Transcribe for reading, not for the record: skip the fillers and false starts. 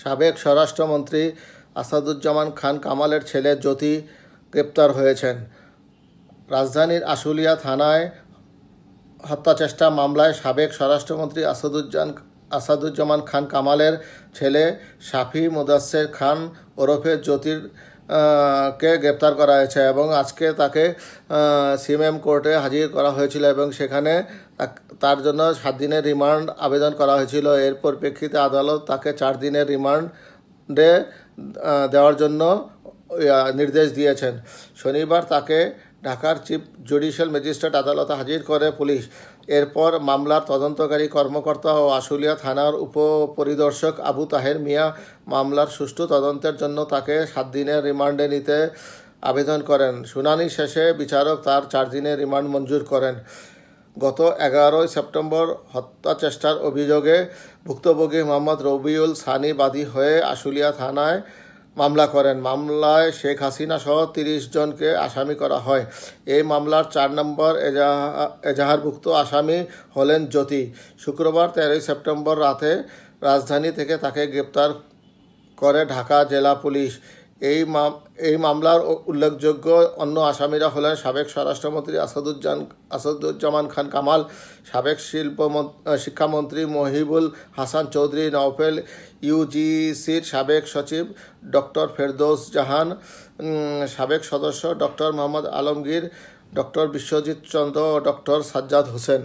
সাবেক স্বরাষ্ট্রমন্ত্রী আসাদুজ্জামান খান কামালের ছেলে জ্যোতি গ্রেপ্তার হয়েছেন। রাজধানীর আশুলিয়া থানায় হত্যাচেষ্টা মামলায় সাবেক স্বরাষ্ট্রমন্ত্রী আসাদুজ্জামান খান কামালের ছেলে শাফি মুদাচ্ছের খান ওরফে জ্যোতির কে গ্রেপ্তার করা হয়েছে এবং আজকে তাকে সিএমএম কোর্টে হাজির করা হয়েছিল এবং সেখানে তার জন্য 7 দিনের রিমান্ড আবেদন করা হয়েছিল। এর পরিপ্রেক্ষিতে আদালত তাকে 4 দিনের রিমান্ডে দেওয়ার জন্য নির্দেশ দিয়েছেন। শনিবার তাকে ঢাকার চিফ জুডিশিয়াল ম্যাজিস্ট্রেট আদালতে হাজির করে পুলিশ। এরপর মামলার তদন্তকারী কর্মকর্তা ও আশুলিয়া থানার উপপরিদর্শক আবু তাহের মিয়া মামলার সুষ্ঠু তদন্তের জন্য তাকে 7 দিনের রিমান্ডে নিতে আবেদন করেন। শুনানি শেষে বিচারক তার 4 দিনের রিমান্ড মঞ্জুর করেন। গত 11 সেপ্টেম্বর হত্যাচেষ্টার অভিযোগে ভুক্তভোগী মোহাম্মদ রবিউল সানি বাদী হয়ে আশুলিয়া থানায় মামলা করেন। মামলায় শেখ হাসিনা সহ 30 জনকে আসামি করা হয়। এই মামলার 4 নম্বর এজাহারভুক্ত আসামি হলেন জ্যোতি। শুক্রবার 13 সেপ্টেম্বর রাতে রাজধানী থেকে তাকে গ্রেপ্তার করে ঢাকা জেলা পুলিশ। এই মামলার উল্লেখযোগ্য অন্য আসামিরা হলেন সাবেক স্বরাষ্ট্রমন্ত্রী আসাদুজ্জামান খান কামাল, সাবেক শিক্ষামন্ত্রী মহিবুল হাসান চৌধুরী নওফেল, ইউজিসির সাবেক সচিব ডক্টর ফেরদৌস জাহান, সাবেক সদস্য ডক্টর মোহাম্মদ আলমগীর, ডক্টর বিশ্বজিৎ চন্দ্র ও ডক্টর সাজ্জাদ হোসেন।